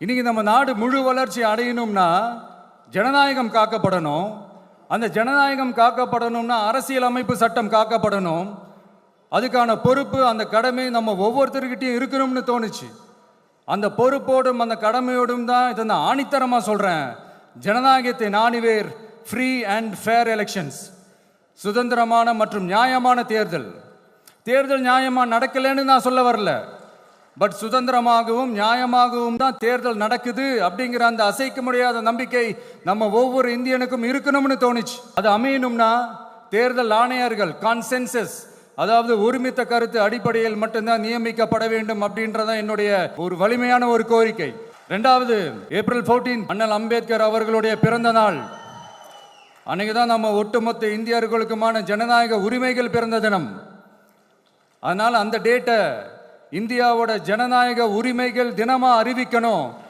இன்னைக்கு நம்ம நாடு முழு வளர்ச்சி அடையணும்னா ஜனநாயகம் காக்கப்படணும். அந்த ஜனநாயகம் காக்கப்படணும்னா அரசியல் அமைப்பு சட்டம் காக்கப்படணும். அதுக்கான பொறுப்பு, அந்த கடமை நம்ம ஒவ்வொருத்தருக்கிட்டையும் இருக்கணும்னு தோணுச்சு. அந்த பொறுப்போடும் அந்த கடமையோடும் தான் இதை நான் ஆணித்தரமா சொல்றேன். ஜனநாயகத்தை நாணிவேர் ஃப்ரீ அண்ட் ஃபேர் எலெக்ஷன்ஸ், சுதந்திரமான மற்றும் நியாயமான தேர்தல். தேர்தல் நியாயமா நடக்கலன்னு நான் சொல்ல வரல, பட் சுதந்திரமாகவும் நியாயமாகவும் தான் தேர்தல் நடக்குது அப்படிங்கிற அந்த அசைக்க முடியாத நம்பிக்கை நம்ம ஒவ்வொரு இந்தியனுக்கும் இருக்கணும்னு தோணுச்சு. அது அமையணும்னா தேர்தல் ஆணையர்கள் கான்சென்சஸ், அதாவது ஒருமித்த கருத்து அடிப்படையில் மட்டும்தான் நியமிக்கப்பட வேண்டும் அப்படின்றதான் என்னுடைய ஒரு வலிமையான ஒரு கோரிக்கை. ரெண்டாவது, ஏப்ரல் 14 அண்ணல் அம்பேத்கர் அவர்களுடைய பிறந்த நாள். அன்னைக்கு தான் நம்ம ஒட்டுமொத்த இந்தியர்களுக்குமான ஜனநாயக உரிமைகள் பிறந்த தினம். அதனால அந்த டேட்டை இந்தியாவோட ஜனநாயக உரிமைகள் தினமா அறிவிக்கணும்.